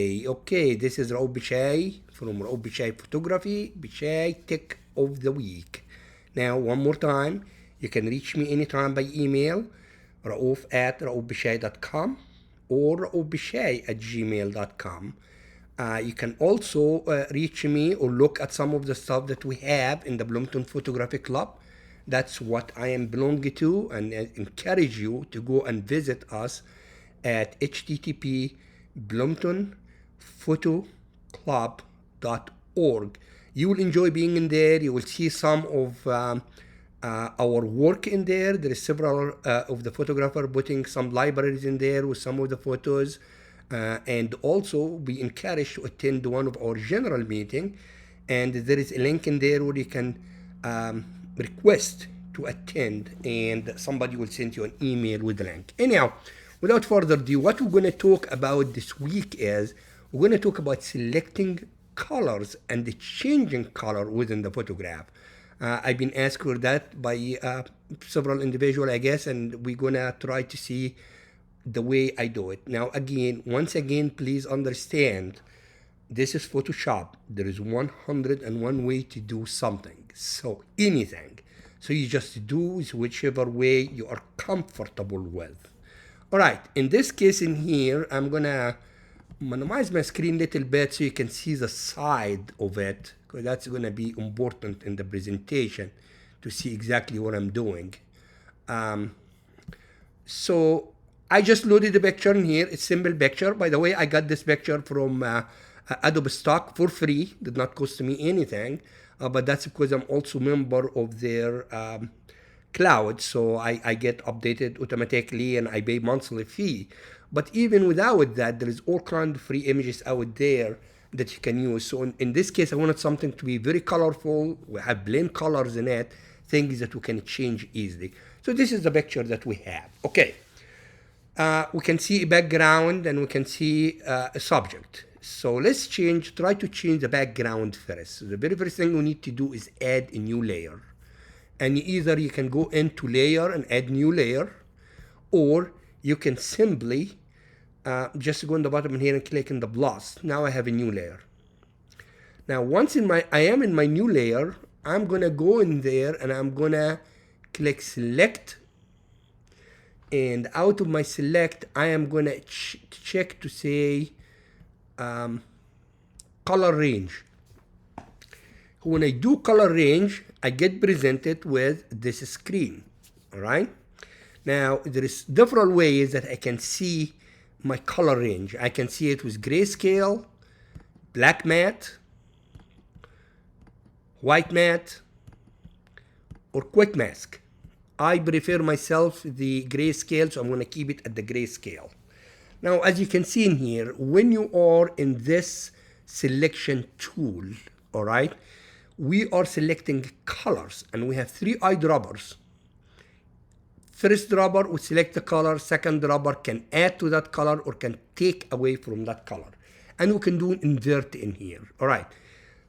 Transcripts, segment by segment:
Okay, this is Raouf Bishai from Raouf Bishai Photography, Bishai Tech of the Week. Now, one more time, you can reach me anytime by email, raouf@raoufbishai.com or raoufbishai@gmail.com. You can also reach me or look at some of the stuff that we have in the Bloomington Photography Club. That's what I am belonging to, and I encourage you to go and visit us at http://bloomingtonphotoclub.org. You will enjoy being in there. You will see some of our work in there. There is several of the photographer putting some libraries in there with some of the photos. And also be encouraged to attend one of our general meeting, and there is a link in there where you can request to attend, and somebody will send you an email with the link. Anyhow, without further ado, what we're going to talk about this week is we're going to talk about selecting colors and the changing color within the photograph. I've been asked for that by several individuals, I guess, and we're going to try to see the way I do it. Now, once again, please understand, this is Photoshop. There is 101 way to do something. So anything. So you just do whichever way you are comfortable with. All right, in this case in here, I'm gonna minimize my screen a little bit so you can see the side of it, because that's gonna be important in the presentation to see exactly what I'm doing. So I just loaded the picture in here. It's a simple picture. By the way, I got this picture from Adobe Stock for free. Did not cost me anything, but that's because I'm also a member of their cloud, so I get updated automatically and I pay monthly fee. But even without that, there is all kinds of free images out there that you can use. So in this case, I wanted something to be very colorful. We have plain colors in it, things that we can change easily. So this is the picture that we have. Okay. We can see a background and we can see a subject. So let's try to change the background first. So the very first thing we need to do is add a new layer. And either you can go into layer and add new layer, or you can simply just go on the bottom here and click on the plus. Now I have a new layer. Now once I am in my new layer, I'm gonna go in there and I'm gonna click select. And out of my select, I am going to check to say color range. When I do color range, I get presented with this screen. All right. Now, there is different ways that I can see my color range. I can see it with grayscale, black matte, white matte, or quick mask. I prefer myself the grayscale, so I'm going to keep it at the grayscale. Now, as you can see in here, when you are in this selection tool, all right, we are selecting colors, and we have 3 eyedroppers. First dropper will select the color, second dropper can add to that color or can take away from that color. And we can do an invert in here, all right.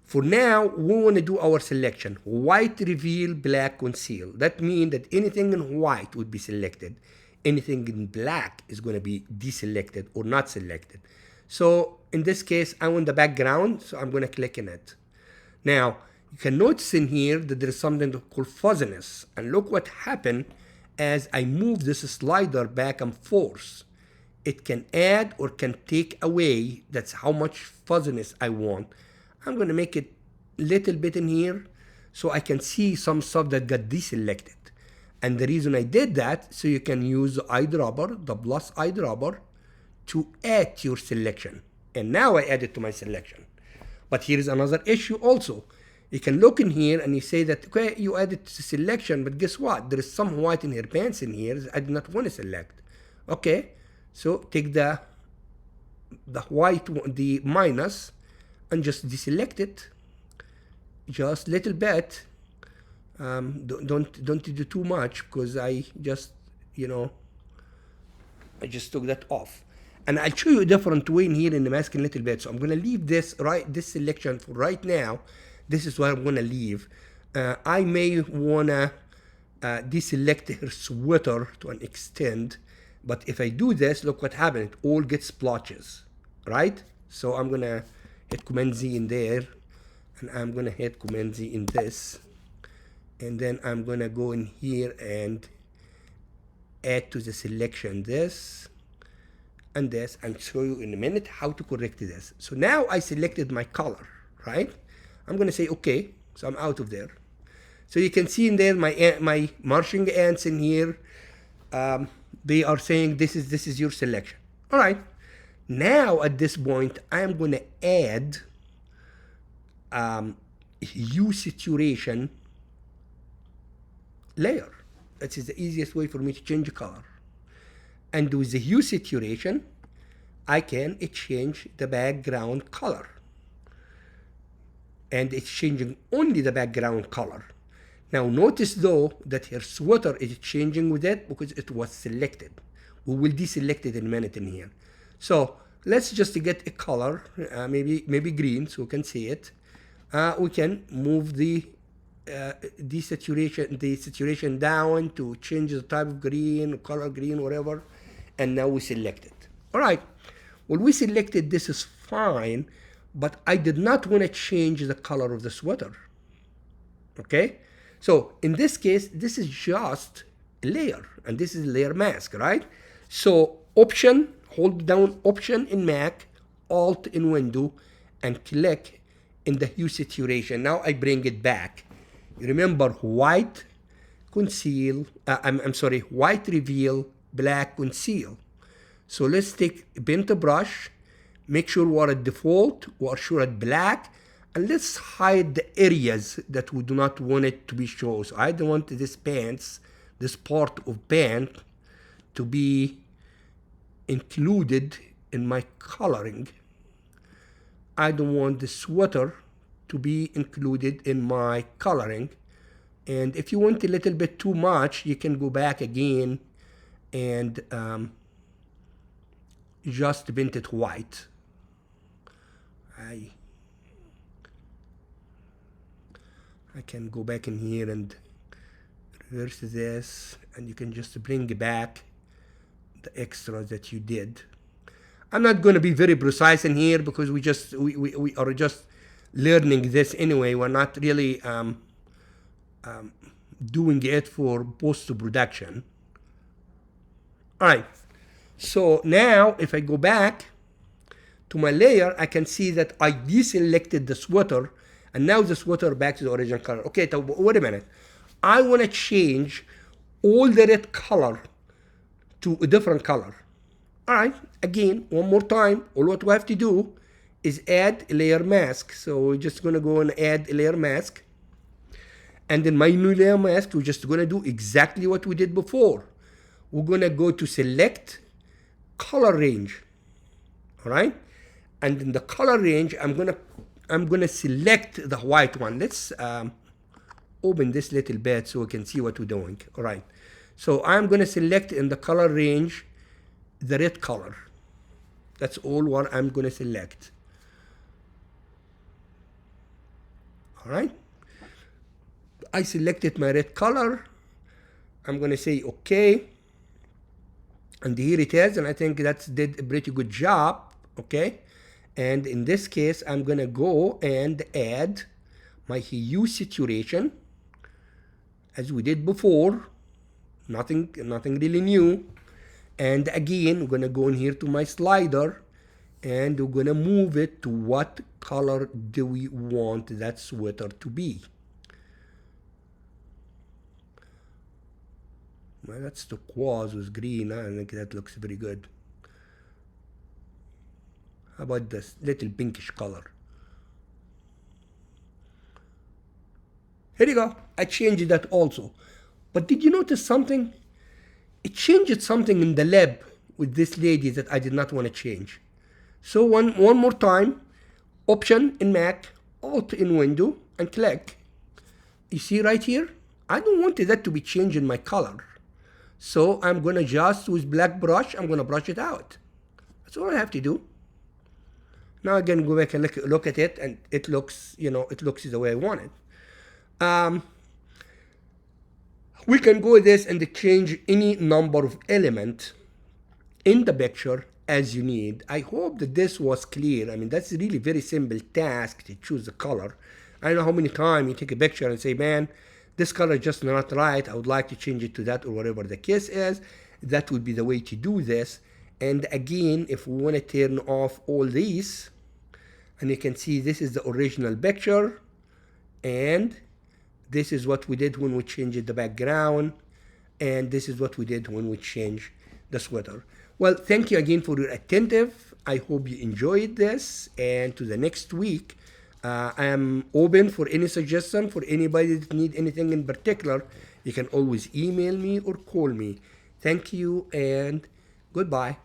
For now, we want to do our selection. White reveal, black conceal. That means that anything in white would be selected. Anything in black is going to be deselected or not selected. So in this case, I want the background, so I'm going to click on it. Now, you can notice in here that there is something called fuzziness. And look what happened as I move this slider back and forth. It can add or can take away. That's how much fuzziness I want. I'm going to make it a little bit in here so I can see some stuff that got deselected. And the reason I did that, so you can use the eyedropper, the plus eyedropper, to add to your selection. And now I add it to my selection. But here is another issue also. You can look in here and you say that, okay, you added to selection, but guess what? There is some white in her pants in here I do not want to select. Okay, so take the white, the minus, and just deselect it, just a little bit. Don't do too much, because I just, I just took that off. And I'll show you a different way in here in the mask in a little bit. So I'm gonna leave this selection for right now. This is what I'm gonna leave. I may wanna deselect her sweater to an extent, but if I do this, look what happened. It all gets splotches, right? So I'm gonna hit Command Z in there, and I'm gonna hit Command Z in this, and then I'm gonna go in here and add to the selection this and this, and show you in a minute how to correct this. So now I selected my color, right? I'm gonna say okay, so I'm out of there. So you can see in there my marching ants in here. They are saying this is your selection. All right. Now at this point, I am going to add hue saturation layer. That is the easiest way for me to change the color. And with the hue saturation, I can change the background color. And it's changing only the background color. Now notice though that her sweater is changing with it because it was selected. We will deselect it in a minute in here. So let's just get a color, maybe green, so we can see it. We can move the saturation down to change the type of green, color green, whatever, and now we select it. All right. Well, we selected this is fine, but I did not want to change the color of the sweater. Okay. So in this case, this is just a layer, and this is layer mask, right? So Option, hold down Option in Mac, Alt in Window, and click in the hue saturation. Now I bring it back. You remember white conceal, white reveal, black conceal. So let's take a paintbrush, make sure we're at default, we're sure at black, and let's hide the areas that we do not want it to be shown. So I don't want this pants, this part of pant, to be included in my coloring. I don't want the sweater to be included in my coloring. And if you want a little bit too much, you can go back again and just paint it white. I can go back in here and reverse this, and you can just bring back the extra that you did. I'm not going to be very precise in here because we are just learning this anyway. We're not really doing it for post-production. All right. So now if I go back to my layer, I can see that I deselected the sweater, and now the sweater back to the original color. Okay, so wait a minute. I want to change all the red color to a different color. All right, again, one more time, all what we have to do is add a layer mask. So we're just going to go and add a layer mask. And in my new layer mask, we're just going to do exactly what we did before. We're going to go to select color range. All right, and in the color range, I'm gonna select the white one. Let's open this little bit so we can see what we're doing. All right, so I'm gonna select in the color range the red color. That's all what I'm gonna select. All right, I selected my red color. I'm gonna say okay, and here it is, and I think that did a pretty good job. Okay, and in this case, I'm gonna go and add my hue saturation as we did before. Nothing really new. And again, we're gonna go in here to my slider, and we're gonna move it to what color do we want that sweater to be. Well, that's turquoise with green. I think that looks very good. How about this little pinkish color? Here you go. I changed that also. But did you notice something? It changed something in the lab with this lady that I did not want to change. So one more time, Option in Mac, Alt in Window, and click. You see right here? I don't want that to be changed in my color. So I'm going to just, with black brush, I'm going to brush it out. That's all I have to do. Now again, go back and look at it, and it looks, it looks the way I want it. We can go with this and change any number of elements in the picture as you need. I hope that this was clear. I mean, that's really very simple task to choose the color. I don't know how many times you take a picture and say, man, this color is just not right. I would like to change it to that, or whatever the case is. That would be the way to do this. And again, if we want to turn off all these, and you can see this is the original picture, and this is what we did when we changed the background, and this is what we did when we changed the sweater. Well, thank you again for your attentive. I hope you enjoyed this, and to the next week, I am open for any suggestion. For anybody that need anything in particular, you can always email me or call me. Thank you and goodbye.